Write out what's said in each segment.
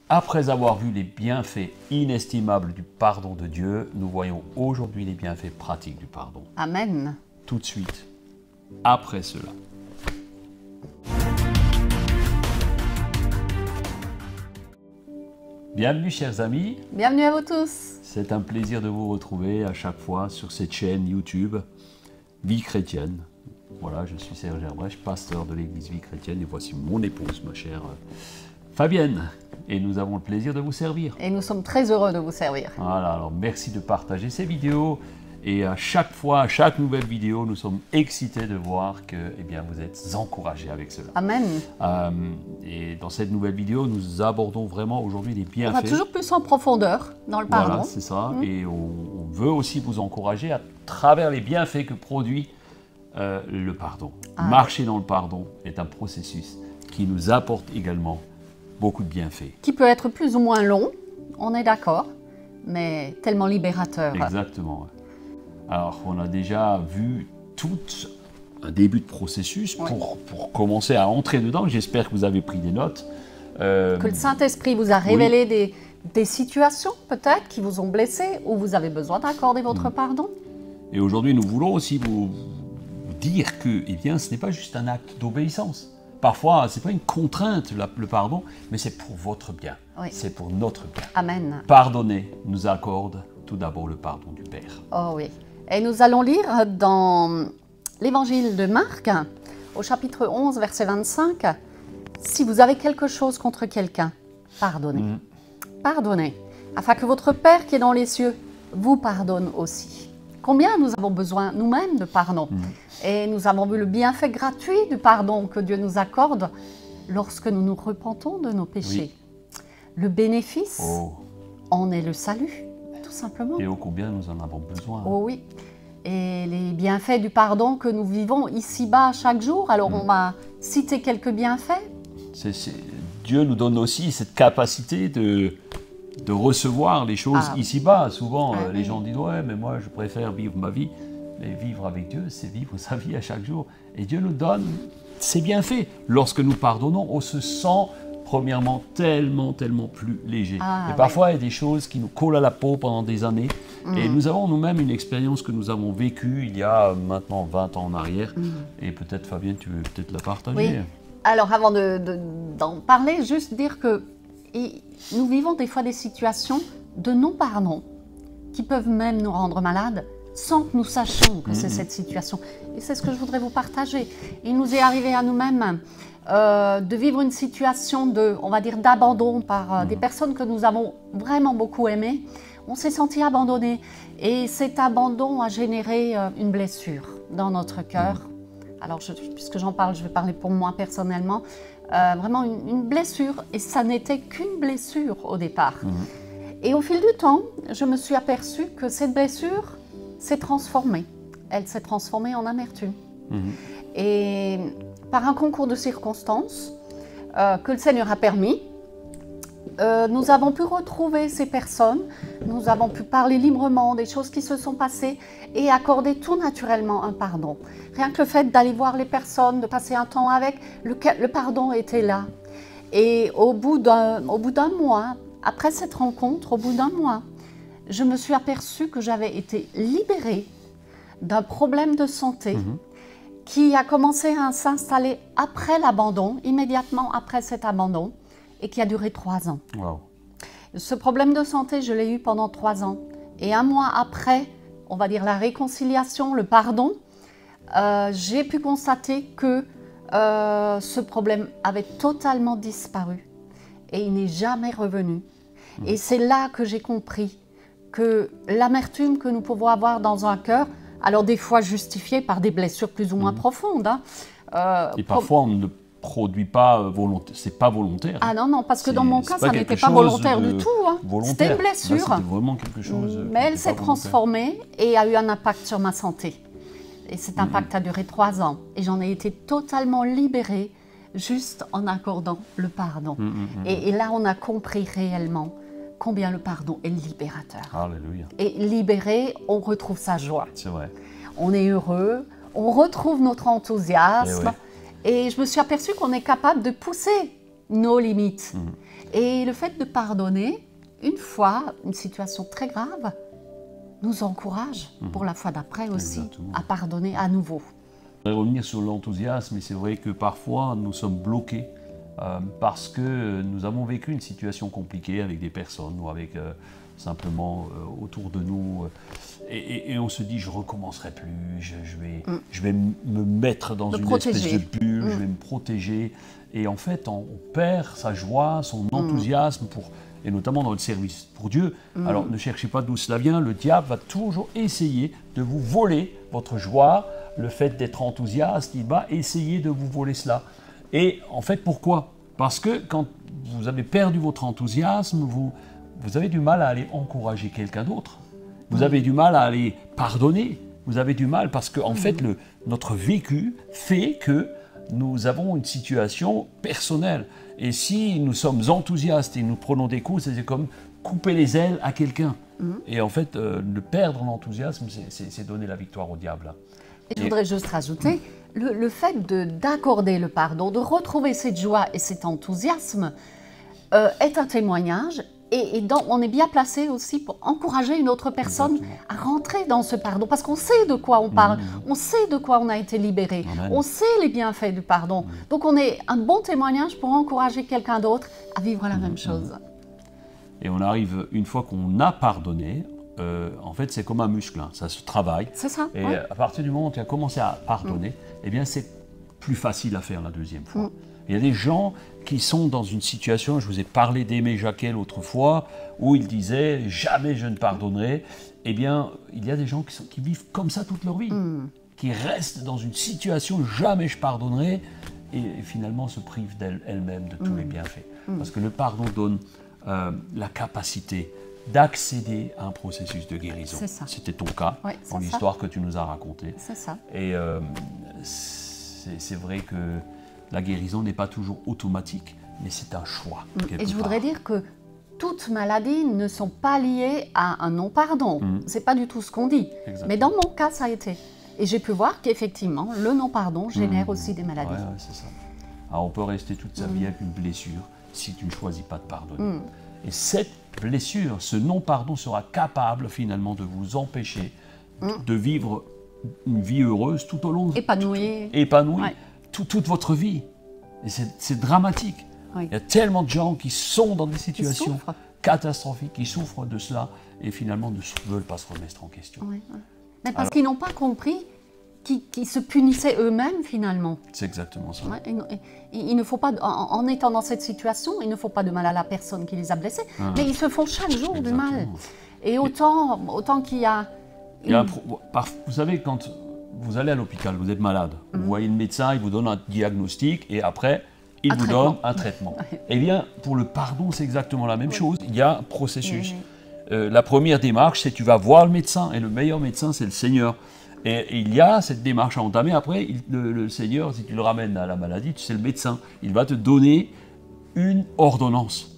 Après avoir vu les bienfaits inestimables du pardon de Dieu, nous voyons aujourd'hui les bienfaits pratiques du pardon. Amen. Tout de suite, après cela. Bienvenue chers amis. Bienvenue à vous tous. C'est un plaisir de vous retrouver à chaque fois sur cette chaîne YouTube Vie chrétienne. Voilà, je suis Serge Herbrecht, pasteur de l'église Vie chrétienne et voici mon épouse, ma chère Fabienne. Et nous avons le plaisir de vous servir. Et nous sommes très heureux de vous servir. Voilà, alors merci de partager ces vidéos. Et à chaque fois, à chaque nouvelle vidéo, nous sommes excités de voir que vous êtes encouragés avec cela. Amen. Et dans cette nouvelle vidéo, nous abordons vraiment aujourd'hui les bienfaits. On va toujours plus en profondeur dans le pardon. Voilà, c'est ça. Et on veut aussi vous encourager à travers les bienfaits que produit le pardon. Marcher dans le pardon est un processus qui nous apporte également beaucoup de bienfaits. Qui peut être plus ou moins long, on est d'accord, mais tellement libérateur. Exactement. Alors, on a déjà vu tout un début de processus pour commencer à entrer dedans. J'espère que vous avez pris des notes. Que le Saint-Esprit vous a révélé des situations, peut-être, qui vous ont blessé, où vous avez besoin d'accorder votre pardon. Et aujourd'hui, nous voulons aussi vous dire que ce n'est pas juste un acte d'obéissance. Parfois, ce n'est pas une contrainte, le pardon, mais c'est pour votre bien. Oui. C'est pour notre bien. Amen. Pardonner nous accorde tout d'abord le pardon du Père. Oh oui. Et nous allons lire dans l'évangile de Marc, au chapitre 11, verset 25, « Si vous avez quelque chose contre quelqu'un, pardonnez. Pardonnez, afin que votre Père qui est dans les cieux vous pardonne aussi. » Combien nous avons besoin nous-mêmes de pardon. Et nous avons vu le bienfait gratuit du pardon que Dieu nous accorde lorsque nous nous repentons de nos péchés. Oui. Le bénéfice en est le salut. Tout simplement. Et ô combien nous en avons besoin. Oh oui. Et les bienfaits du pardon que nous vivons ici-bas chaque jour. Alors on va citer quelques bienfaits. Dieu nous donne aussi cette capacité de recevoir les choses ici-bas. Souvent les gens disent « Ouais, mais moi je préfère vivre ma vie ». Mais vivre avec Dieu, c'est vivre sa vie à chaque jour. Et Dieu nous donne ses bienfaits. Lorsque nous pardonnons, on se sent premièrement tellement plus léger. Et parfois, il y a des choses qui nous collent à la peau pendant des années. Et nous avons nous-mêmes une expérience que nous avons vécue il y a maintenant 20 ans en arrière. Et peut-être, Fabienne, tu veux peut-être la partager. Oui. Alors, avant d'en parler, juste dire que nous vivons des fois des situations de non-pardon qui peuvent même nous rendre malades sans que nous sachions que c'est cette situation. Et c'est ce que je voudrais vous partager. Il nous est arrivé à nous-mêmes de vivre une situation on va dire, d'abandon par des personnes que nous avons vraiment beaucoup aimées. On s'est senti abandonnés et cet abandon a généré une blessure dans notre cœur. Alors, puisque j'en parle, je vais parler pour moi personnellement. Vraiment une blessure, et ça n'était qu'une blessure au départ. Et au fil du temps, je me suis aperçue que cette blessure s'est transformée. Elle s'est transformée en amertume. Et par un concours de circonstances que le Seigneur a permis, nous avons pu retrouver ces personnes, nous avons pu parler librement des choses qui se sont passées et accorder tout naturellement un pardon. Rien que le fait d'aller voir les personnes, de passer un temps avec, le pardon était là. Et au bout d'un mois, après cette rencontre, au bout d'un mois, je me suis aperçue que j'avais été libérée d'un problème de santé qui a commencé à s'installer après l'abandon, immédiatement après cet abandon, et qui a duré 3 ans. Wow. Ce problème de santé, je l'ai eu pendant 3 ans. Et un mois après, on va dire la réconciliation, le pardon, j'ai pu constater que ce problème avait totalement disparu et il n'est jamais revenu. Et c'est là que j'ai compris que l'amertume que nous pouvons avoir dans un cœur, alors des fois justifiée par des blessures plus ou moins profondes. Et parfois on ne produit pas volontaire, c'est pas volontaire. Ah non, parce que dans mon cas, ça n'était pas volontaire du tout. C'était une blessure. C'était vraiment quelque chose. Mais elle s'est transformée et a eu un impact sur ma santé. Et cet impact a duré 3 ans. Et j'en ai été totalement libérée juste en accordant le pardon. Et là, on a compris réellement combien le pardon est libérateur. Alléluia. Et libéré, on retrouve sa joie. C'est vrai. On est heureux, on retrouve notre enthousiasme. Et je me suis aperçue qu'on est capable de pousser nos limites. Et le fait de pardonner, une fois, une situation très grave, nous encourage pour la fois d'après aussi à pardonner à nouveau. Je voudrais revenir sur l'enthousiasme, et c'est vrai que parfois nous sommes bloqués parce que nous avons vécu une situation compliquée avec des personnes ou avec simplement autour de nous. Et on se dit, je ne recommencerai plus, je vais me mettre dans une espèce de bulle, je vais me protéger. Et en fait, on perd sa joie, son enthousiasme, et notamment dans le service pour Dieu. Alors ne cherchez pas d'où cela vient, le diable va toujours essayer de vous voler votre joie, le fait d'être enthousiaste, il va essayer de vous voler cela. Et en fait, pourquoi? Parce que quand vous avez perdu votre enthousiasme, vous avez du mal à aller encourager quelqu'un d'autre. Vous avez du mal à aller pardonner. Vous avez du mal parce que, en fait, notre vécu fait que nous avons une situation personnelle. Et si nous sommes enthousiastes et nous prenons des coups, c'est comme couper les ailes à quelqu'un. Et en fait, de perdre l'enthousiasme, c'est donner la victoire au diable. Et je voudrais juste rajouter, le fait d'accorder le pardon, de retrouver cette joie et cet enthousiasme est un témoignage. Et on est bien placé aussi pour encourager une autre personne à rentrer dans ce pardon. Parce qu'on sait de quoi on parle, on sait de quoi on a été libéré, on sait les bienfaits du pardon. Donc on est un bon témoignage pour encourager quelqu'un d'autre à vivre la même chose. Et on arrive, une fois qu'on a pardonné, en fait c'est comme un muscle, hein, ça se travaille. C'est ça. Et à partir du moment où tu as commencé à pardonner, eh bien c'est plus facile à faire la deuxième fois. Il y a des gens qui sont dans une situation, je vous ai parlé d'Aimé Jacquet l'autre fois, où il disait « jamais je ne pardonnerai ». Eh bien, il y a des gens qui vivent comme ça toute leur vie, qui restent dans une situation « jamais je pardonnerai » et finalement se privent d'elles-mêmes de tous les bienfaits. Parce que le pardon donne la capacité d'accéder à un processus de guérison. C'était ton cas, dans l'histoire que tu nous as racontée. C'est ça. Et c'est vrai que la guérison n'est pas toujours automatique, mais c'est un choix. Et je voudrais dire que toutes maladies ne sont pas liées à un non-pardon. Ce n'est pas du tout ce qu'on dit. Exactement. Mais dans mon cas, ça a été. Et j'ai pu voir qu'effectivement, le non-pardon génère aussi des maladies. Ouais, c'est ça. Alors, on peut rester toute sa vie avec une blessure si tu ne choisis pas de pardonner. Et cette blessure, ce non-pardon sera capable finalement de vous empêcher de vivre une vie heureuse tout au long de... Épanouie. Toute votre vie. Et c'est dramatique. Il y a tellement de gens qui sont dans des situations catastrophiques, qui souffrent de cela et finalement ne veulent pas se remettre en question. Mais parce qu'ils n'ont pas compris qu'ils se punissaient eux-mêmes finalement. C'est exactement ça. Il ne faut pas, en étant dans cette situation, il ne faut pas de mal à la personne qui les a blessés, mais ils se font chaque jour du mal. Et autant qu'il y a... Vous savez, quand vous allez à l'hôpital, vous êtes malade, vous voyez le médecin, il vous donne un diagnostic et après, il vous donne un traitement. Eh bien, pour le pardon, c'est exactement la même chose. Il y a un processus. La première démarche, c'est tu vas voir le médecin et le meilleur médecin, c'est le Seigneur. Et il y a cette démarche à entamer. Après, le Seigneur, si tu le ramènes à la maladie, c'est le médecin. Il va te donner une ordonnance.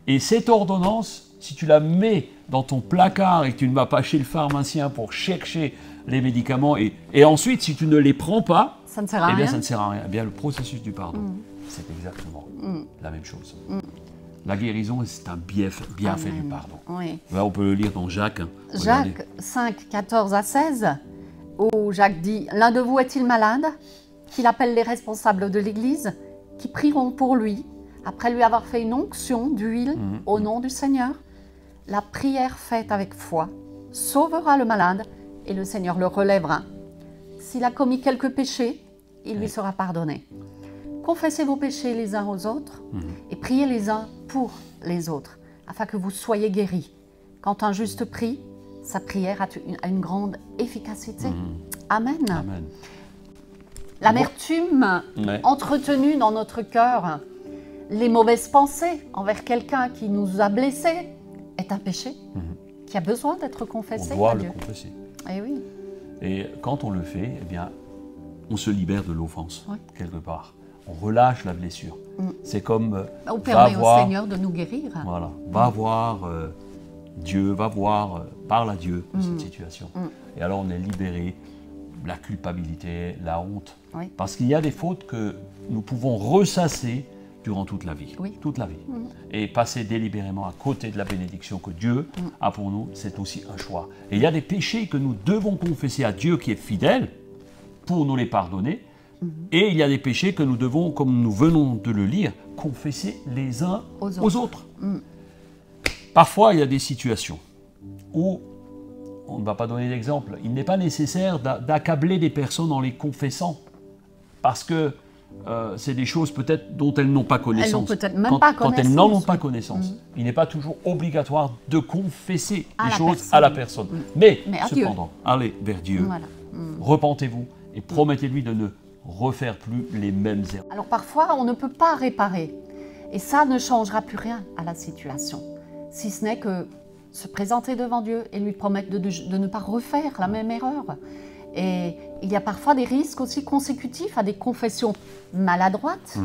Et cette ordonnance, si tu la mets dans ton placard et que tu ne vas pas chez le pharmacien pour chercher les médicaments, et ensuite, si tu ne les prends pas, ça ne sert à rien. Ça ne sert à rien. Eh bien, le processus du pardon, c'est exactement la même chose. La guérison, c'est un bienfait du pardon. Là, on peut le lire dans Jacques. Jacques 5, 14 à 16, où Jacques dit « L'un de vous est-il malade? Qu'il appelle les responsables de l'Église, qui prieront pour lui, après lui avoir fait une onction d'huile au nom du Seigneur. La prière faite avec foi sauvera le malade, et le Seigneur le relèvera. S'il a commis quelques péchés, il lui sera pardonné. Confessez vos péchés les uns aux autres et priez les uns pour les autres, afin que vous soyez guéris. Quand un juste prie, sa prière a une grande efficacité. Amen. Amen. L'amertume entretenue dans notre cœur, les mauvaises pensées envers quelqu'un qui nous a blessés, est un péché qui a besoin d'être confessé. On doit le confesser. Et oui. Et quand on le fait, eh bien, on se libère de l'offense, quelque part. On relâche la blessure. C'est comme... On permet au Seigneur de nous guérir. Voilà. Va voir Dieu, parle à Dieu de cette situation. Et alors on est libéré de la culpabilité, la honte. Parce qu'il y a des fautes que nous pouvons ressasser durant toute la vie. Oui. Toute la vie. Et passer délibérément à côté de la bénédiction que Dieu a pour nous, c'est aussi un choix. Et il y a des péchés que nous devons confesser à Dieu qui est fidèle pour nous les pardonner. Et il y a des péchés que nous devons, comme nous venons de le lire, confesser les uns aux autres. Parfois, il y a des situations où, on ne va pas donner d'exemple, il n'est pas nécessaire d'accabler des personnes en les confessant, parce que c'est des choses peut-être dont elles n'ont pas connaissance. Elles n'ont peut-être même pas connaissance. Quand elles n'en ont pas connaissance, il n'est pas toujours obligatoire de confesser les choses à la personne. Mais cependant, allez vers Dieu, voilà. repentez-vous et promettez-lui de ne refaire plus les mêmes erreurs. Alors parfois, on ne peut pas réparer. Et ça ne changera plus rien à la situation. Si ce n'est que se présenter devant Dieu et lui promettre de ne pas refaire la même erreur. Et il y a parfois des risques aussi consécutifs à des confessions maladroites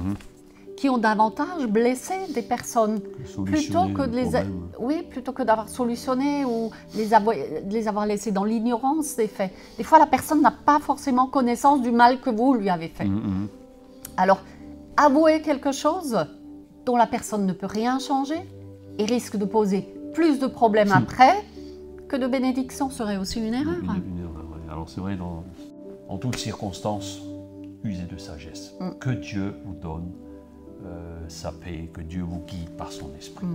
qui ont davantage blessé des personnes plutôt que d'avoir solutionné ou de les avoir laissés dans l'ignorance des faits. Des fois, la personne n'a pas forcément connaissance du mal que vous lui avez fait. Alors, avouer quelque chose dont la personne ne peut rien changer et risque de poser plus de problèmes après que de bénédiction serait aussi une erreur. Une erreur, oui. Alors c'est vrai, en toutes circonstances, usez de sagesse. Que Dieu vous donne sa paix, que Dieu vous guide par son esprit.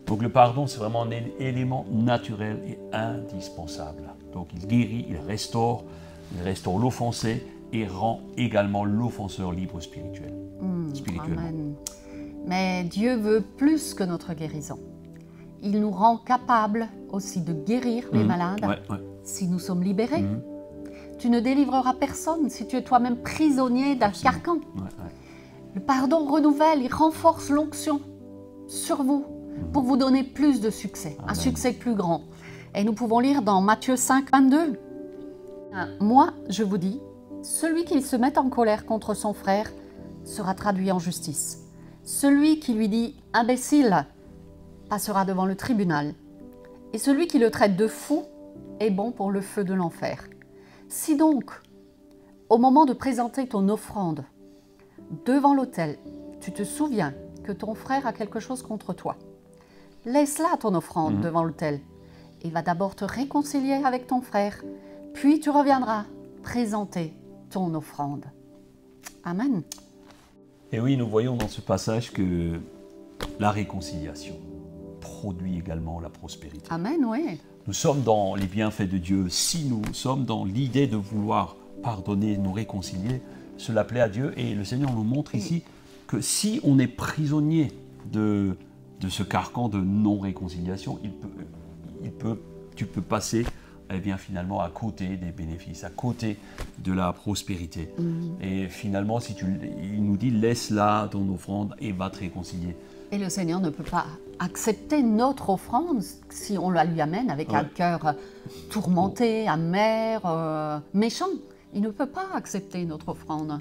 Donc le pardon, c'est vraiment un élément naturel et indispensable. Donc il guérit, il restaure l'offensé et rend également l'offenseur libre spirituellement. Amen. Mais Dieu veut plus que notre guérison. Il nous rend capables aussi de guérir les malades si nous sommes libérés. Tu ne délivreras personne si tu es toi-même prisonnier d'un carcan. Le pardon renouvelle, il renforce l'onction sur vous pour vous donner plus de succès, un succès plus grand. Et nous pouvons lire dans Matthieu 5, 22. Moi, je vous dis, celui qui se met en colère contre son frère sera traduit en justice. Celui qui lui dit « imbécile » passera devant le tribunal. Et celui qui le traite de fou est bon pour le feu de l'enfer. Si donc, au moment de présenter ton offrande devant l'autel, tu te souviens que ton frère a quelque chose contre toi, laisse-la ton offrande devant l'autel. Il va d'abord te réconcilier avec ton frère, puis tu reviendras présenter ton offrande. Amen. Et oui, nous voyons dans ce passage que la réconciliation produit également la prospérité. Amen, oui. Nous sommes dans les bienfaits de Dieu. Si nous sommes dans l'idée de vouloir pardonner, nous réconcilier, cela plaît à Dieu. Et le Seigneur nous montre ici que si on est prisonnier de ce carcan de non-réconciliation, tu peux passer finalement à côté des bénéfices, à côté de la prospérité. Et finalement, il nous dit, laisse-la ton offrande et va te réconcilier. Et le Seigneur ne peut pas accepter notre offrande si on la lui amène avec un cœur tourmenté, amer, méchant. Il ne peut pas accepter notre offrande.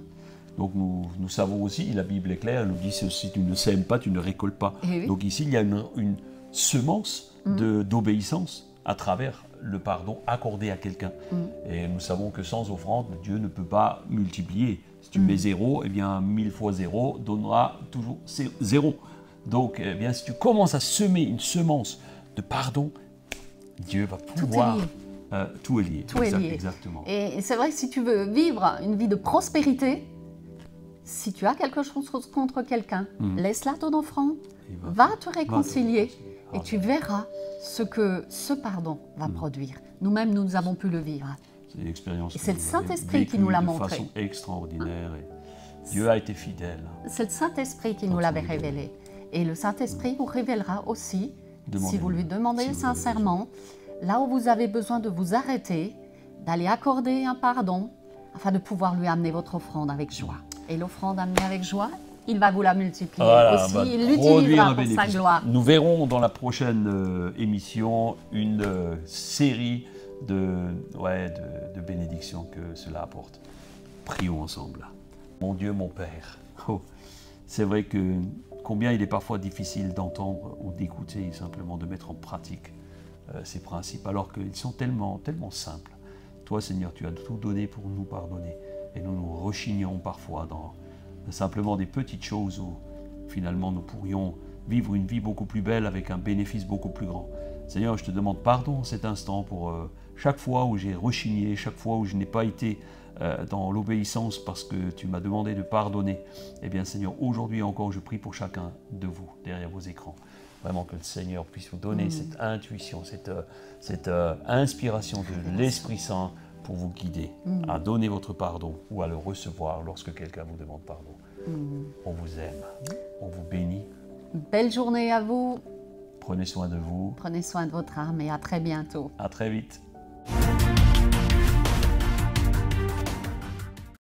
Donc nous savons aussi, la Bible est claire, elle nous dit, si tu ne sèmes pas, tu ne récoltes pas. Oui. Donc ici, il y a une semence d'obéissance à travers le pardon accordé à quelqu'un. Et nous savons que sans offrande, Dieu ne peut pas multiplier. Si tu mets 0, eh bien 1000 fois 0 donnera toujours 0. Donc, si tu commences à semer une semence de pardon, Dieu va pouvoir... Tout est lié. Tout est lié. Exactement. Et c'est vrai que si tu veux vivre une vie de prospérité, si tu as quelque chose contre quelqu'un, laisse-la ton offrande, va te réconcilier et tu verras ce que ce pardon va produire. Nous-mêmes, nous avons pu le vivre. C'est une expérience. Et c'est le Saint-Esprit qui nous l'a montré. De façon extraordinaire. Et Dieu a été fidèle. C'est le Saint-Esprit qui nous l'avait révélé. Et le Saint-Esprit vous révélera aussi, si vous lui demandez sincèrement, là où vous avez besoin de vous arrêter, d'aller accorder un pardon, afin de pouvoir lui amener votre offrande avec joie. Et l'offrande amenée avec joie, il va vous la multiplier aussi, il l'utilisera pour sa gloire. Nous verrons dans la prochaine émission une série de bénédictions que cela apporte. Prions ensemble. Mon Dieu, mon Père, c'est vrai que combien il est parfois difficile d'entendre ou d'écouter, simplement de mettre en pratique ces principes, alors qu'ils sont tellement, tellement simples. Toi, Seigneur, tu as tout donné pour nous pardonner. Et nous nous rechignons parfois dans simplement des petites choses où finalement nous pourrions vivre une vie beaucoup plus belle avec un bénéfice beaucoup plus grand. Seigneur, je te demande pardon cet instant pour chaque fois où j'ai rechigné, chaque fois où je n'ai pas été dans l'obéissance parce que tu m'as demandé de pardonner. Eh bien Seigneur, aujourd'hui encore, je prie pour chacun de vous derrière vos écrans. Vraiment que le Seigneur puisse vous donner cette intuition, cette inspiration de l'Esprit Saint pour vous guider à donner votre pardon ou à le recevoir lorsque quelqu'un vous demande pardon. On vous aime, on vous bénit. Belle journée à vous. Prenez soin de vous. Prenez soin de votre âme et à très bientôt. À très vite.